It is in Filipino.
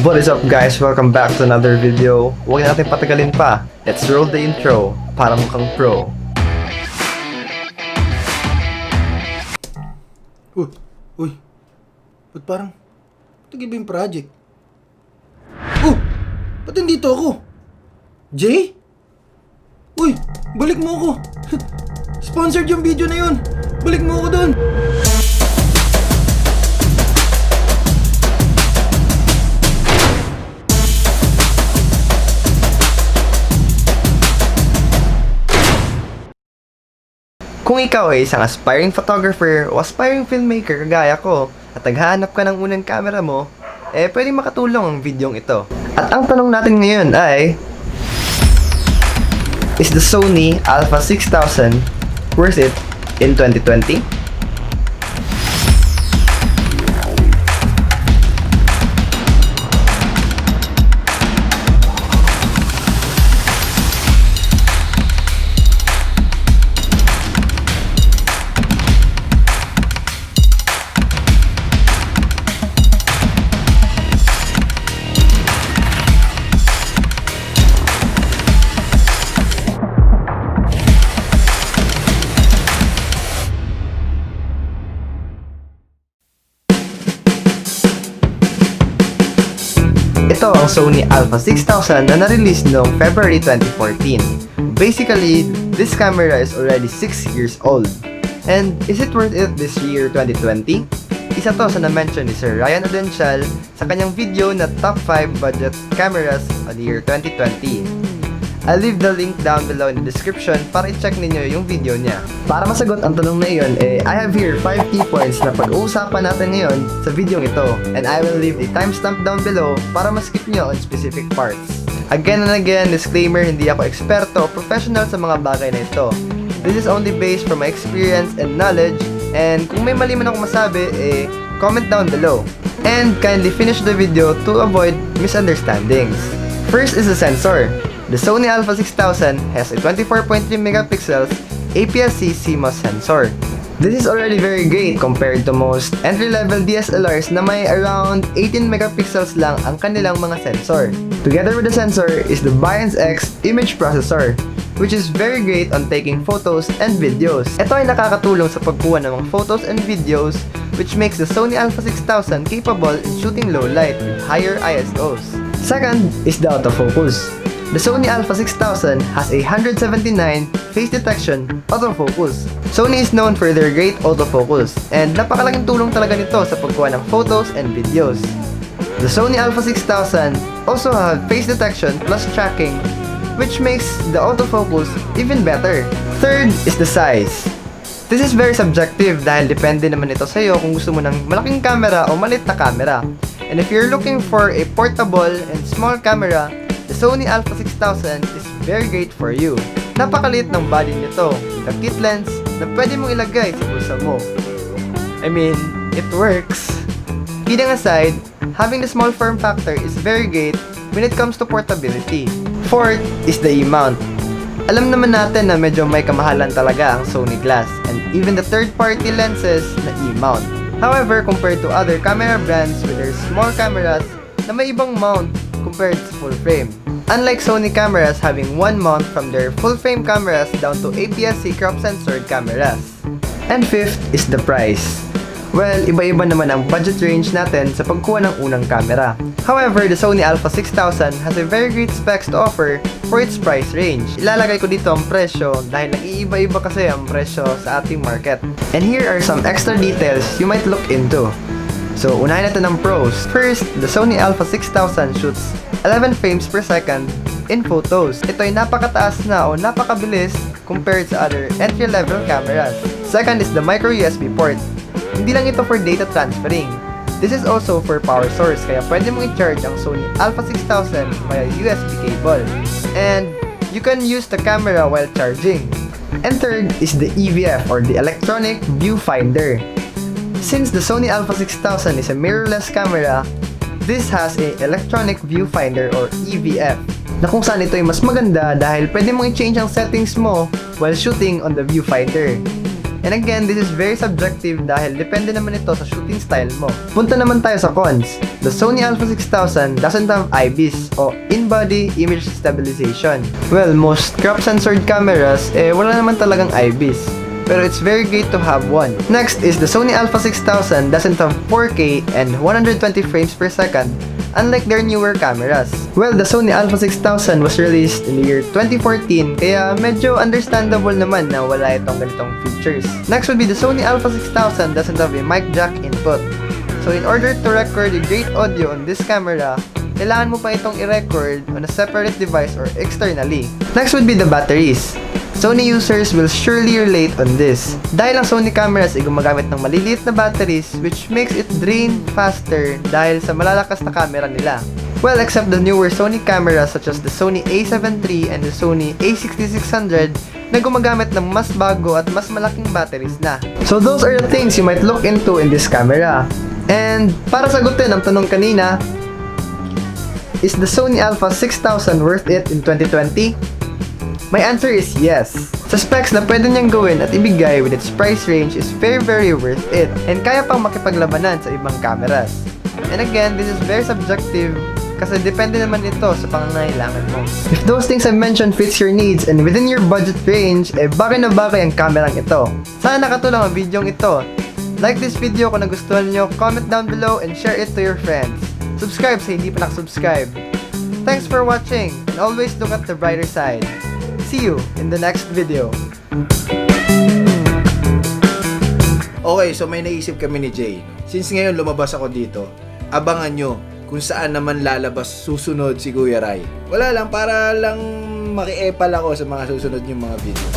What is up guys? Welcome back to another video. Huwag natin patagalin pa. Let's roll the intro para mukhang pro. Uy. Ba't parang nag-iba yung project? Ba't nandito ako? Jay? Uy, balik mo ako. Sponsored yung video na yun. Balik mo ako doon. Kung ikaw ay isang aspiring photographer o aspiring filmmaker kagaya ko at naghahanap ka ng unang camera mo, pwedeng makatulong ang videong ito. At ang tanong natin ngayon ay, is the Sony A6000 worth it in 2020? Ito ang Sony A6000 na na-release noong February 2014. Basically, this camera is already 6 years old. And is it worth it this year 2020? Isa to sa na-mention ni Sir Ryan Odencial sa kanyang video na Top 5 Budget Cameras on the year 2020. I'll leave the link down below in the description para i-check ninyo yung video niya. Para masagot ang tanong na iyon, I have here 5 key points na pag-uusapan natin ngayon sa video ito. And I will leave a timestamp down below para ma-skip nyo on specific parts. Again and again, disclaimer, hindi ako eksperto o professional sa mga bagay na ito. This is only based from my experience and knowledge, and kung may mali man ako masabi, comment down below. And kindly finish the video to avoid misunderstandings. First is the sensor. The Sony A6000 has a 24.3 megapixels APS-C CMOS sensor. This is already very great compared to most entry-level DSLRs na may around 18 megapixels lang ang kanilang mga sensor. Together with the sensor is the X image processor, which is very great on taking photos and videos. Ito ay nakakatulong sa pagkuha ng mga photos and videos, which makes the Sony A6000 capable in shooting low light with higher ISOs. Second is the autofocus. The Sony A6000 has a 179 face detection autofocus. Sony is known for their great autofocus, and napakalaking tulong talaga nito sa pagkuha ng photos and videos. The Sony A6000 also have face detection plus tracking, which makes the autofocus even better. Third is the size. This is very subjective dahil depende naman ito sa iyo kung gusto mo ng malaking camera o maliit na camera. And if you're looking for a portable and small camera, the Sony A6000 is very great for you. Napakaliit ng body nito with a kit lens na pwede mong ilagay sa bulsa mo. I mean, it works. Kidding aside, having the small form factor is very great when it comes to portability. Fourth is the E-mount. Alam naman natin na medyo may kamahalan talaga ang Sony Glass and even the third-party lenses na E-mount. However, compared to other camera brands with their small cameras na may ibang mount compared to full frame. Unlike Sony cameras having one mount from their full frame cameras down to APS-C crop sensored cameras. And fifth is the price. Well, iba-iba naman ang budget range natin sa pagkuha ng unang camera. However, the Sony A6000 has a very great specs to offer for its price range. Ilalagay ko dito ang presyo dahil nag-iiba-iba kasi ang presyo sa ating market. And here are some extra details you might look into. So, unahin natin ang pros. First, the Sony A6000 shoots 11 frames per second in photos. Ito ay napakataas na o napakabilis compared sa other entry-level cameras. Second is the micro USB port. Hindi lang ito for data transferring. This is also for power source, kaya pwede mong i-charge ang Sony A6000 via USB cable. And you can use the camera while charging. And third is the EVF or the electronic viewfinder. Since the Sony A6000 is a mirrorless camera, this has a electronic viewfinder or EVF na kung saan ito ay mas maganda dahil pwede mong i-change ang settings mo while shooting on the viewfinder. And again, this is very subjective dahil depende naman ito sa shooting style mo. Punta naman tayo sa cons. The Sony A6000 doesn't have IBIS o in-body image stabilization. Well, most crop sensored cameras, wala naman talagang IBIS. Pero it's very great to have one. Next is the Sony A6000 doesn't have 4K and 120 frames per second, unlike their newer cameras. Well, the Sony A6000 was released in the year 2014, kaya medyo understandable naman na wala itong ganitong features. Next would be the Sony A6000 doesn't have a mic jack input. So in order to record a great audio on this camera, kailangan mo pa itong i-record on a separate device or externally. Next would be the batteries. Sony users will surely relate on this. Dahil ang Sony cameras ay gumagamit ng maliliit na batteries which makes it drain faster dahil sa malalakas na camera nila. Well, except the newer Sony cameras such as the Sony A7 III and the Sony A6600 na gumagamit ng mas bago at mas malaking batteries na. So those are the things you might look into in this camera. And para sagutin ang tanong kanina, is the Sony A6000 worth it in 2020? My answer is yes. Sa specs na pwede niyang gawin at ibigay with its price range is very worth it and kaya pang makipaglabanan sa ibang cameras. And again, this is very subjective kasi depende naman ito sa pangangailangan mo. If those things I mentioned fits your needs and within your budget range, bagay na bagay ang kamerang ito. Sana nakatulong ang videong ito. Like this video kung nagustuhan nyo, comment down below and share it to your friends. Subscribe sa hindi pa nakasubscribe. Thanks for watching and always look at the brighter side. See you in the next video. Okay, so may naisip kami ni Jay. Since ngayon lumabas ako dito, abangan nyo kung saan naman lalabas susunod si Kuya Rai. Wala lang, para lang makiepal ako sa mga susunod yung mga video.